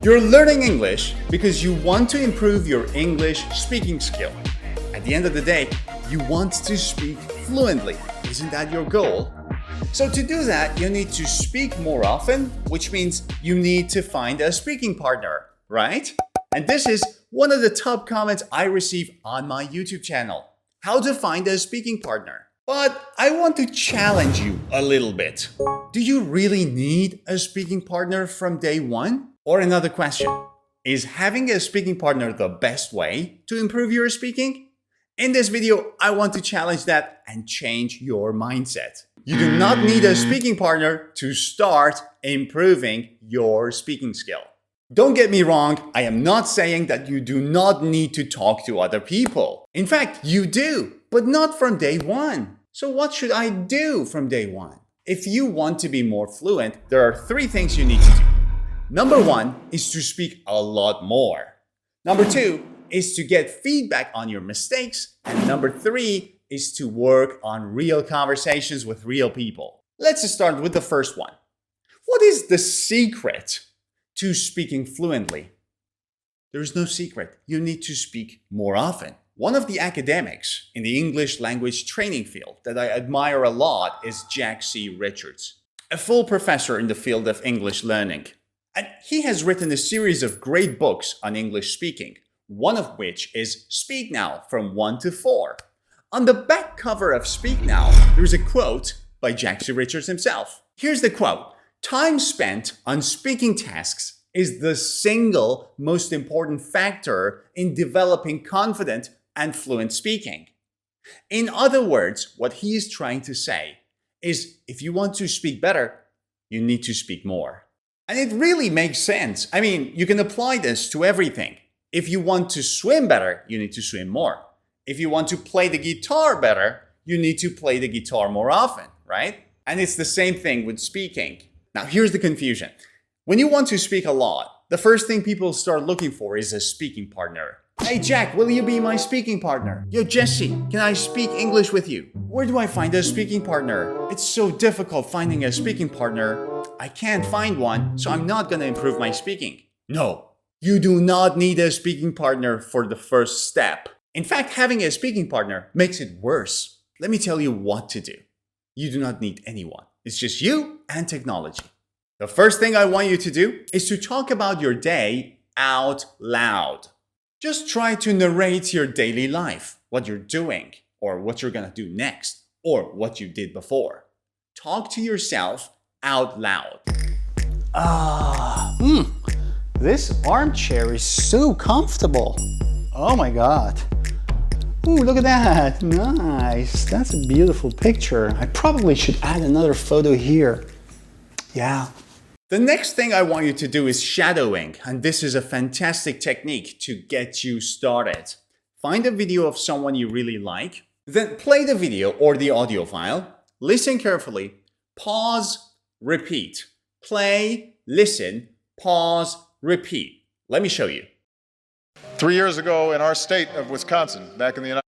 You're learning English because you want to improve your English speaking skill. At the end of the day, you want to speak fluently. Isn't that your goal? So to do that, you need to speak more often, which means you need to find a speaking partner, right? And this is one of the top comments I receive on my YouTube channel. How to find a speaking partner. But I want to challenge you a little bit. Do you really need a speaking partner from day one? Or another question, is having a speaking partner the best way to improve your speaking? In this video, I want to challenge that and change your mindset. You do not need a speaking partner to start improving your speaking skill. Don't get me wrong, I am not saying that you do not need to talk to other people. In fact, you do, but not from day one. So what should I do from day one? If you want to be more fluent, there are 3 things you need to do. Number 1 is to speak a lot more. Number 2 is to get feedback on your mistakes. And number 3 is to work on real conversations with real people. Let's start with the first one. What is the secret to speaking fluently? There's no secret. You need to speak more often. One of the academics in the English language training field that I admire a lot is Jack C. Richards, a full professor in the field of English learning. And he has written a series of great books on English speaking, one of which is Speak Now from 1 to 4. On the back cover of Speak Now, there's a quote by Jack C. Richards himself. Here's the quote. Time spent on speaking tasks is the single most important factor in developing confident and fluent speaking. In other words, what he is trying to say is if you want to speak better, you need to speak more. And it really makes sense. I mean, you can apply this to everything. If you want to swim better, you need to swim more. If you want to play the guitar better, you need to play the guitar more often, right? And it's the same thing with speaking. Now, here's the confusion. When you want to speak a lot, the first thing people start looking for is a speaking partner. Hey, Jack, will you be my speaking partner? Yo, Jesse, can I speak English with you? Where do I find a speaking partner? It's so difficult finding a speaking partner. I can't find one, so I'm not going to improve my speaking. No, you do not need a speaking partner for the first step. In fact, having a speaking partner makes it worse. Let me tell you what to do. You do not need anyone. It's just you and technology. The first thing I want you to do is to talk about your day out loud. Just try to narrate your daily life, what you're doing, or what you're gonna do next, or what you did before. Talk to yourself out loud. This armchair is so comfortable. Oh my God. Ooh, look at that. Nice. That's a beautiful picture. I probably should add another photo here. Yeah. The next thing I want you to do is shadowing, and this is a fantastic technique to get you started. Find a video of someone you really like, then play the video or the audio file, listen carefully, pause, repeat. Play, listen, pause, repeat. Let me show you. 3 years ago in our state of Wisconsin, back in the United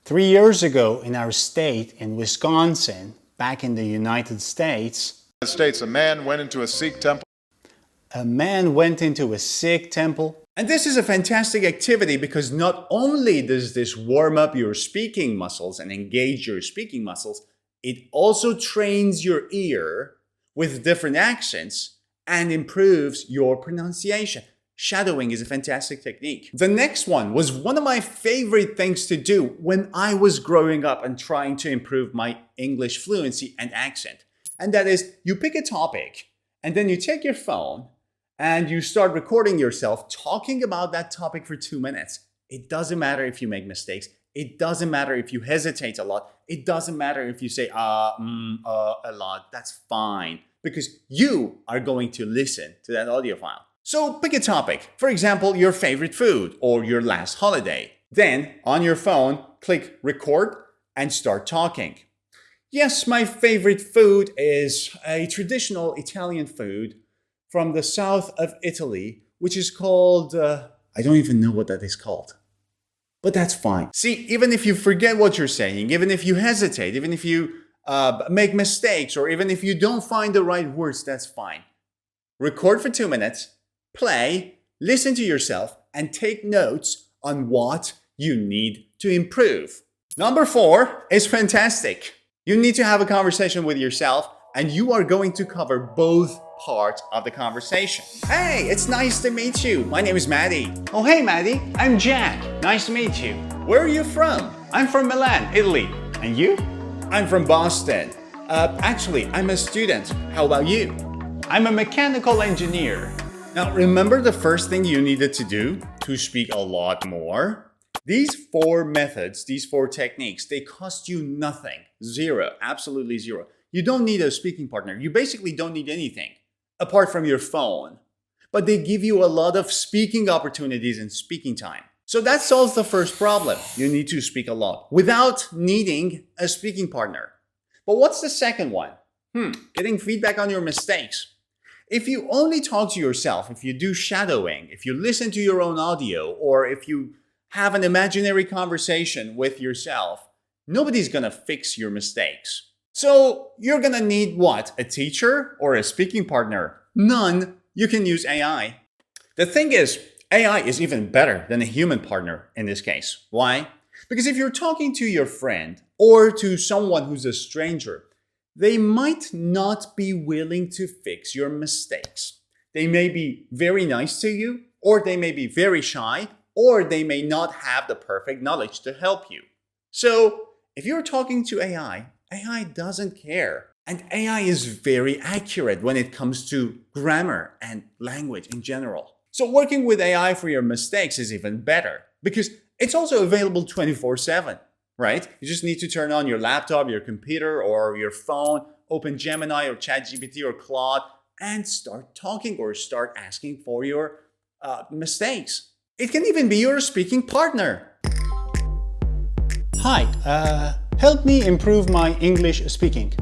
3 years ago in our state in Wisconsin, back in the United States, States, a man went into a Sikh temple. A man went into a Sikh temple. And this is a fantastic activity because not only does this warm up your speaking muscles and engage your speaking muscles, it also trains your ear with different accents and improves your pronunciation. Shadowing is a fantastic technique. The next one was one of my favorite things to do when I was growing up and trying to improve my English fluency and accent. And that is, you pick a topic and then you take your phone and you start recording yourself talking about that topic for 2 minutes. It doesn't matter if you make mistakes. It doesn't matter if you hesitate a lot. It doesn't matter if you say a lot. That's fine because you are going to listen to that audio file. So pick a topic. For example, your favorite food or your last holiday. Then on your phone, click record and start talking. Yes, my favorite food is a traditional Italian food from the south of Italy, which is called, I don't even know what that is called. But that's fine. See, even if you forget what you're saying, even if you hesitate, even if you make mistakes, or even if you don't find the right words, that's fine. Record for 2 minutes, play, listen to yourself, and take notes on what you need to improve. Number 4 is fantastic. You need to have a conversation with yourself, and you are going to cover both parts of the conversation. Hey, it's nice to meet you. My name is Maddie. Oh, hey, Maddie. I'm Jack. Nice to meet you. Where are you from? I'm from Milan, Italy. And you? I'm from Boston. Actually, I'm a student. How about you? I'm a mechanical engineer. Now, remember the first thing you needed to do to speak a lot more? These 4 methods, these 4 techniques, they cost you nothing. Zero. Absolutely zero. You don't need a speaking partner. You basically don't need anything apart from your phone. But they give you a lot of speaking opportunities and speaking time. So that solves the first problem. You need to speak a lot without needing a speaking partner. But what's the second one? Getting feedback on your mistakes. If you only talk to yourself, if you do shadowing, if you listen to your own audio, or if you have an imaginary conversation with yourself, nobody's gonna fix your mistakes. So you're gonna need what? A teacher or a speaking partner? None. You can use AI. The thing is, AI is even better than a human partner in this case. Why? Because if you're talking to your friend or to someone who's a stranger, they might not be willing to fix your mistakes. They may be very nice to you, or they may be very shy, or they may not have the perfect knowledge to help you. So if you're talking to AI, AI doesn't care. And AI is very accurate when it comes to grammar and language in general. So working with AI for your mistakes is even better because it's also available 24/7, right? You just need to turn on your laptop, your computer, or your phone, open Gemini or ChatGPT or Claude, and start talking or start asking for your mistakes. It can even be your speaking partner. Hi, help me improve my English speaking.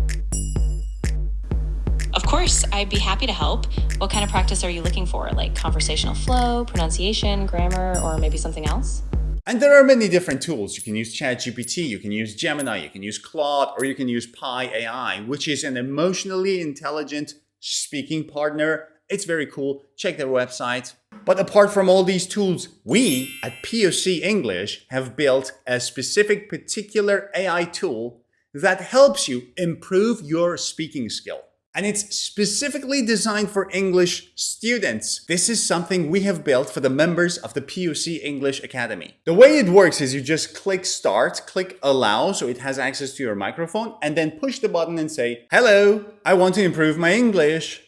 Of course, I'd be happy to help. What kind of practice are you looking for? Like conversational flow, pronunciation, grammar, or maybe something else? And there are many different tools. You can use ChatGPT, you can use Gemini, you can use Claude, or you can use Pi AI, which is an emotionally intelligent speaking partner. It's very cool. Check their website. But apart from all these tools, we at POC English have built a specific particular AI tool that helps you improve your speaking skill. And it's specifically designed for English students. This is something we have built for the members of the POC English Academy. The way it works is you just click start, click allow so it has access to your microphone, and then push the button and say, "Hello, I want to improve my English."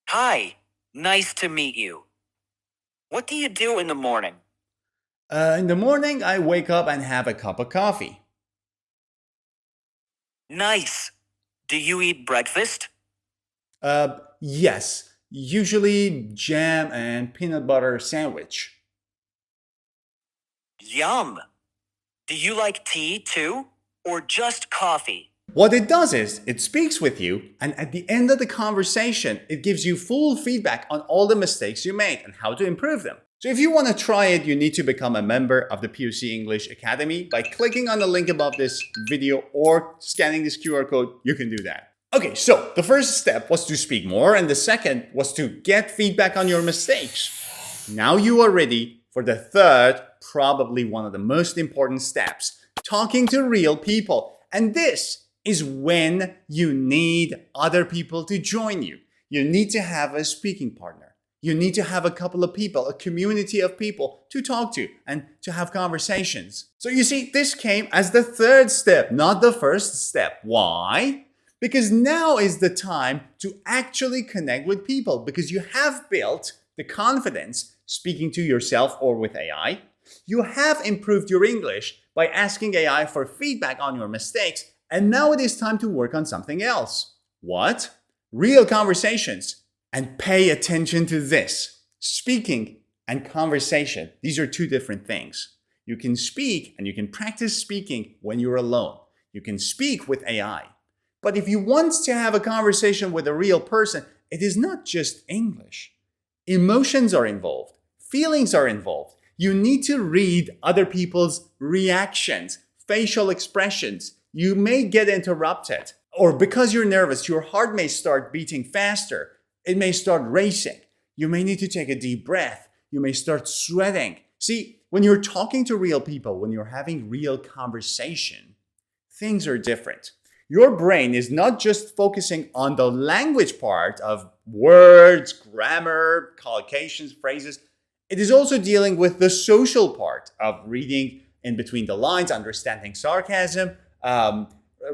Hi, nice to meet you. What do you do in the morning? In the morning, I wake up and have a cup of coffee. Nice. Do you eat breakfast? Yes, usually jam and peanut butter sandwich. Yum. Do you like tea too? Or just coffee? What it does is, it speaks with you, and at the end of the conversation, it gives you full feedback on all the mistakes you made and how to improve them. So if you want to try it, you need to become a member of the POC English Academy by clicking on the link above this video or scanning this QR code. You can do that. Okay, so the first step was to speak more, and the second was to get feedback on your mistakes. Now you are ready for the third, probably one of the most important steps, talking to real people. And this is when you need other people to join you. You need to have a speaking partner. You need to have a couple of people, a community of people to talk to and to have conversations. So you see, this came as the third step, not the first step. Why? Because now is the time to actually connect with people because you have built the confidence speaking to yourself or with AI. You have improved your English by asking AI for feedback on your mistakes. And now it is time to work on something else. What? Real conversations. And pay attention to this. Speaking and conversation. These are two different things. You can speak and you can practice speaking when you're alone. You can speak with AI. But if you want to have a conversation with a real person, it is not just English. Emotions are involved. Feelings are involved. You need to read other people's reactions, facial expressions. You may get interrupted. Or because you're nervous, your heart may start beating faster. It may start racing. You may need to take a deep breath. You may start sweating. See, when you're talking to real people, when you're having real conversation, things are different. Your brain is not just focusing on the language part of words, grammar, collocations, phrases. It is also dealing with the social part of reading in between the lines, understanding sarcasm,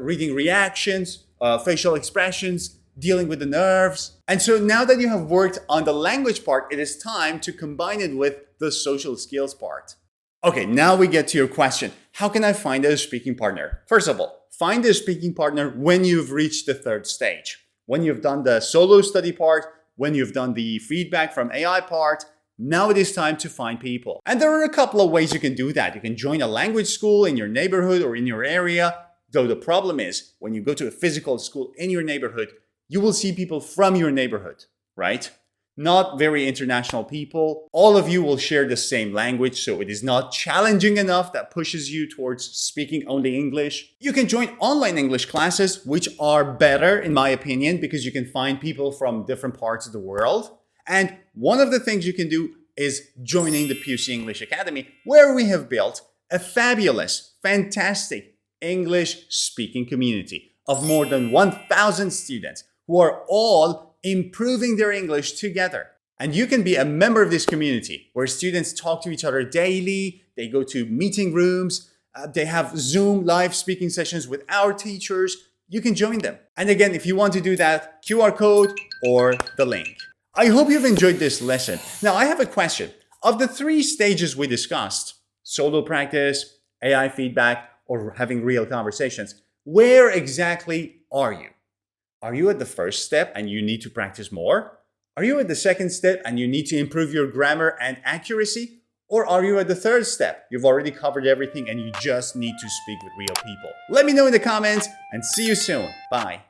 reading reactions, facial expressions, dealing with the nerves. And so now that you have worked on the language part, it is time to combine it with the social skills part. Okay, now we get to your question. How can I find a speaking partner? First of all, find a speaking partner when you've reached the third stage. When you've done the solo study part, when you've done the feedback from AI part, now it is time to find people. And there are a couple of ways you can do that. You can join a language school in your neighborhood or in your area. Though the problem is, when you go to a physical school in your neighborhood, you will see people from your neighborhood, right? Not very international people. All of you will share the same language, so it is not challenging enough that pushes you towards speaking only English. You can join online English classes, which are better in my opinion, because you can find people from different parts of the world. And one of the things you can do is joining the PUC English Academy, where we have built a fabulous, fantastic English speaking community of more than 1,000 students who are all improving their English together. And you can be a member of this community where students talk to each other daily, they go to meeting rooms, they have Zoom live speaking sessions with our teachers. You can join them. And again, if you want to do that, QR code or the link. I hope you've enjoyed this lesson. Now, I have a question. Of the 3 stages we discussed, solo practice, AI feedback, or having real conversations, where exactly are you? Are you at the first step and you need to practice more? Are you at the second step and you need to improve your grammar and accuracy? Or are you at the third step? You've already covered everything and you just need to speak with real people. Let me know in the comments and see you soon. Bye.